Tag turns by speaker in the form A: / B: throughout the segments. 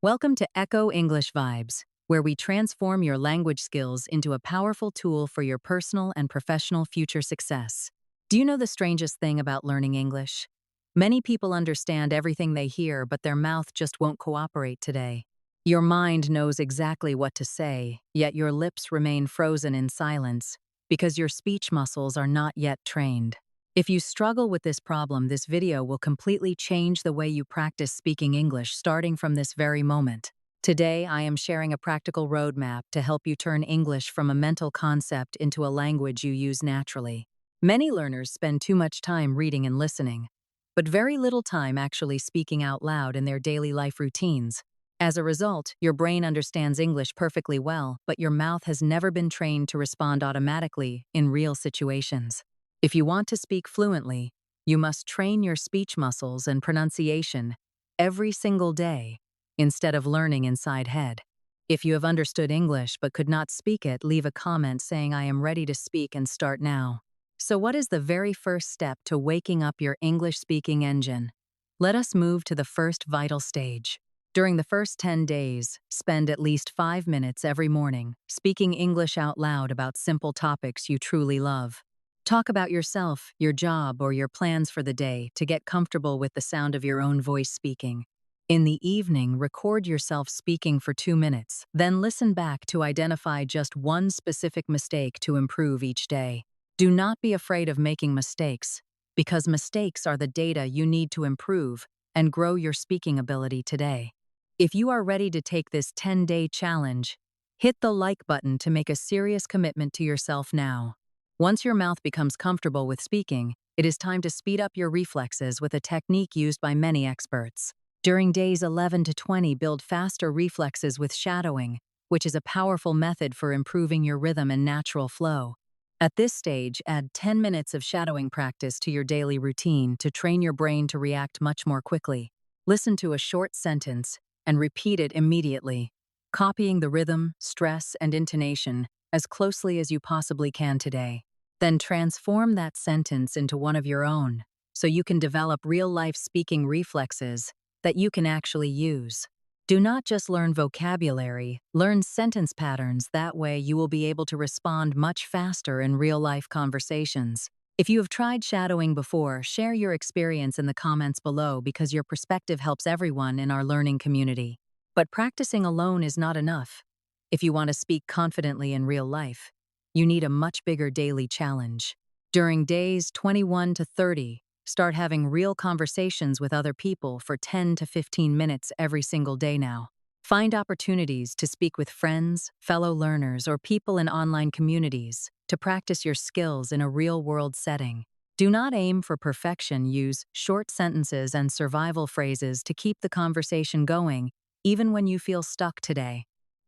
A: Welcome to Echo English Vibes, where we transform your language skills into a powerful tool for your personal and professional future success. Do you know the strangest thing about learning English? Many people understand everything they hear, but their mouth just won't cooperate today. Your mind knows exactly what to say, yet your lips remain frozen in silence because your speech muscles are not yet trained. If you struggle with this problem, this video will completely change the way you practice speaking English starting from this very moment. Today, I am sharing a practical roadmap to help you turn English from a mental concept into a language you use naturally. Many learners spend too much time reading and listening, but very little time actually speaking out loud in their daily life routines. As a result, your brain understands English perfectly well, but your mouth has never been trained to respond automatically in real situations. If you want to speak fluently, you must train your speech muscles and pronunciation every single day instead of learning inside head. If you have understood English but could not speak it, leave a comment saying I am ready to speak and start now. So what is the very first step to waking up your English speaking engine? Let us move to the first vital stage. During the first 10 days, spend at least 5 minutes every morning speaking English out loud about simple topics you truly love. Talk about yourself, your job, or your plans for the day to get comfortable with the sound of your own voice speaking. In the evening, record yourself speaking for 2 minutes, then listen back to identify just one specific mistake to improve each day. Do not be afraid of making mistakes, because mistakes are the data you need to improve and grow your speaking ability today. If you are ready to take this 10-day challenge, hit the like button to make a serious commitment to yourself now. Once your mouth becomes comfortable with speaking, it is time to speed up your reflexes with a technique used by many experts. During days 11 to 20, build faster reflexes with shadowing, which is a powerful method for improving your rhythm and natural flow. At this stage, add 10 minutes of shadowing practice to your daily routine to train your brain to react much more quickly. Listen to a short sentence and repeat it immediately, copying the rhythm, stress, and intonation as closely as you possibly can today. Then transform that sentence into one of your own, so you can develop real-life speaking reflexes that you can actually use. Do not just learn vocabulary, learn sentence patterns. That way you will be able to respond much faster in real-life conversations. If you have tried shadowing before, share your experience in the comments below because your perspective helps everyone in our learning community. But practicing alone is not enough. If you want to speak confidently in real life, you need a much bigger daily challenge. During days 21 to 30, start having real conversations with other people for 10 to 15 minutes every single day now. Find opportunities to speak with friends, fellow learners, or people in online communities to practice your skills in a real-world setting. Do not aim for perfection. Use short sentences and survival phrases to keep the conversation going, even when you feel stuck today.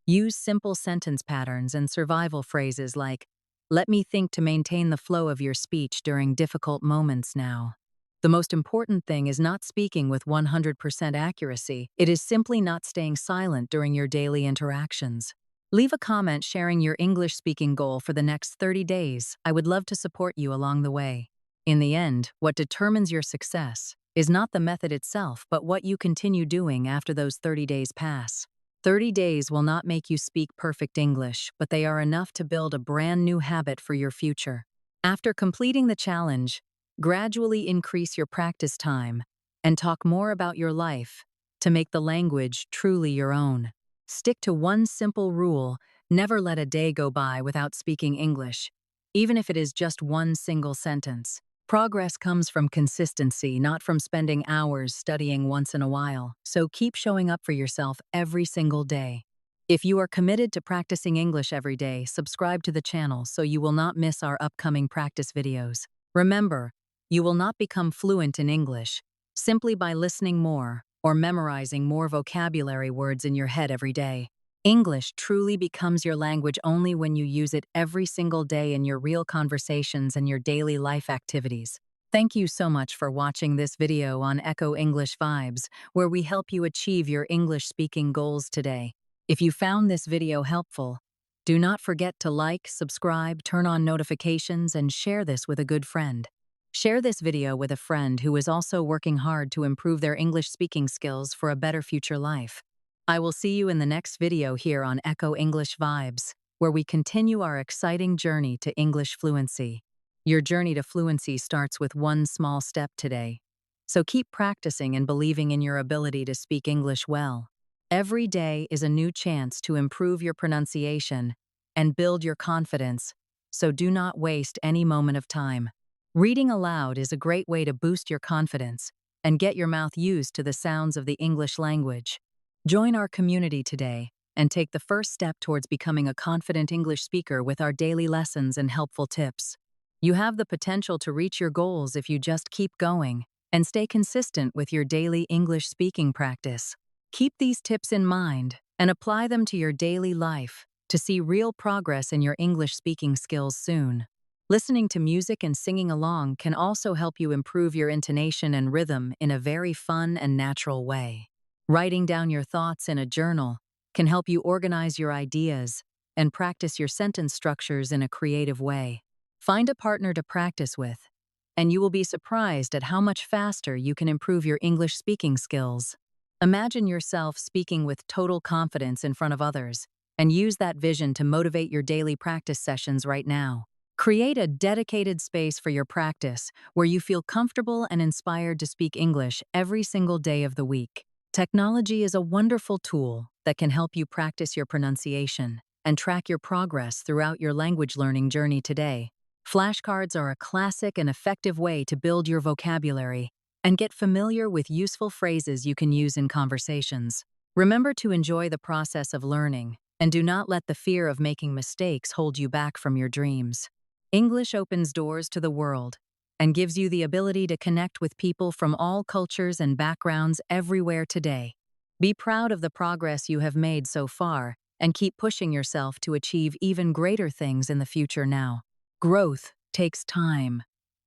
A: Use simple sentence patterns and survival phrases like, "Let me think," to maintain the flow of your speech during difficult moments now. The most important thing is not speaking with 100% accuracy. It is simply not staying silent during your daily interactions. Leave a comment sharing your English speaking goal for the next 30 days. I would love to support you along the way. In the end, what determines your success is not the method itself, but what you continue doing after those 30 days pass. 30 days will not make you speak perfect English, but they are enough to build a brand new habit for your future. After completing the challenge, gradually increase your practice time and talk more about your life to make the language truly your own. Stick to one simple rule: never let a day go by without speaking English, even if it is just one single sentence. Progress comes from consistency, not from spending hours studying once in a while, so keep showing up for yourself every single day. If you are committed to practicing English every day, subscribe to the channel so you will not miss our upcoming practice videos. Remember, you will not become fluent in English simply by listening more or memorizing more vocabulary words in your head every day. English truly becomes your language only when you use it every single day in your real conversations and your daily life activities. Thank you so much for watching this video on Echo English Vibes, where we help you achieve your English speaking goals today. If you found this video helpful, do not forget to like, subscribe, turn on notifications, and share this with a good friend. Share this video with a friend who is also working hard to improve their English speaking skills for a better future life. I will see you in the next video here on Echo English Vibes, where we continue our exciting journey to English fluency. Your journey to fluency starts with one small step today. So keep practicing and believing in your ability to speak English well. Every day is a new chance to improve your pronunciation and build your confidence, so do not waste any moment of time. Reading aloud is a great way to boost your confidence and get your mouth used to the sounds of the English language. Join our community today and take the first step towards becoming a confident English speaker with our daily lessons and helpful tips. You have the potential to reach your goals if you just keep going and stay consistent with your daily English speaking practice. Keep these tips in mind and apply them to your daily life to see real progress in your English speaking skills soon. Listening to music and singing along can also help you improve your intonation and rhythm in a very fun and natural way. Writing down your thoughts in a journal can help you organize your ideas and practice your sentence structures in a creative way. Find a partner to practice with, and you will be surprised at how much faster you can improve your English speaking skills. Imagine yourself speaking with total confidence in front of others, and use that vision to motivate your daily practice sessions right now. Create a dedicated space for your practice where you feel comfortable and inspired to speak English every single day of the week. Technology is a wonderful tool that can help you practice your pronunciation and track your progress throughout your language learning journey today. Flashcards are a classic and effective way to build your vocabulary and get familiar with useful phrases you can use in conversations. Remember to enjoy the process of learning and do not let the fear of making mistakes hold you back from your dreams. English opens doors to the world and gives you the ability to connect with people from all cultures and backgrounds everywhere today. Be proud of the progress you have made so far and keep pushing yourself to achieve even greater things in the future now. Growth takes time,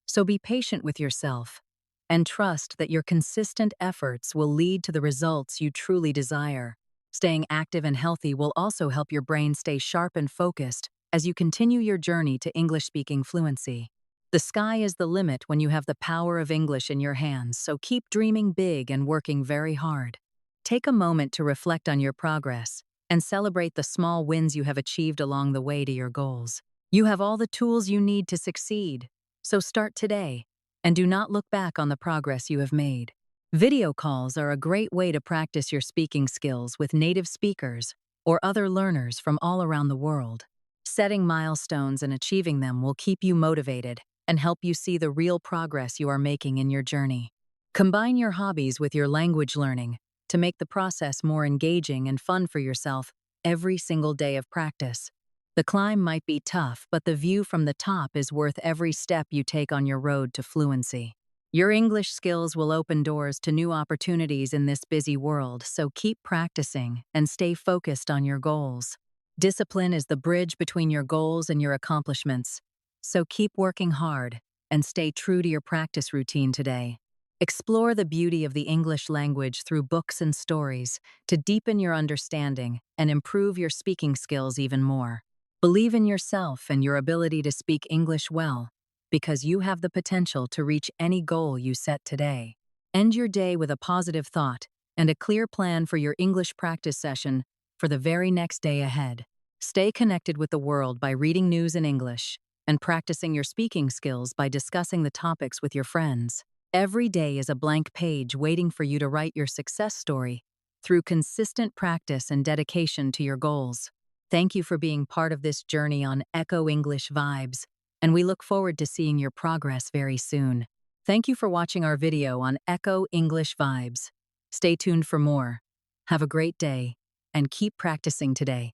A: so be patient with yourself and trust that your consistent efforts will lead to the results you truly desire. Staying active and healthy will also help your brain stay sharp and focused as you continue your journey to English-speaking fluency. The sky is the limit when you have the power of English in your hands, so keep dreaming big and working very hard. Take a moment to reflect on your progress and celebrate the small wins you have achieved along the way to your goals. You have all the tools you need to succeed, so start today and do not look back on the progress you have made. Video calls are a great way to practice your speaking skills with native speakers or other learners from all around the world. Setting milestones and achieving them will keep you motivated and help you see the real progress you are making in your journey. Combine your hobbies with your language learning to make the process more engaging and fun for yourself every single day of practice. The climb might be tough, but the view from the top is worth every step you take on your road to fluency. Your English skills will open doors to new opportunities in this busy world, so keep practicing and stay focused on your goals. Discipline is the bridge between your goals and your accomplishments, so keep working hard and stay true to your practice routine today. Explore the beauty of the English language through books and stories to deepen your understanding and improve your speaking skills even more. Believe in yourself and your ability to speak English well, because you have the potential to reach any goal you set today. End your day with a positive thought and a clear plan for your English practice session for the very next day ahead. Stay connected with the world by reading news in English and practicing your speaking skills by discussing the topics with your friends. Every day is a blank page waiting for you to write your success story through consistent practice and dedication to your goals. Thank you for being part of this journey on Echo English Vibes, and we look forward to seeing your progress very soon. Thank you for watching our video on Echo English Vibes. Stay tuned for more. Have a great day, and keep practicing today.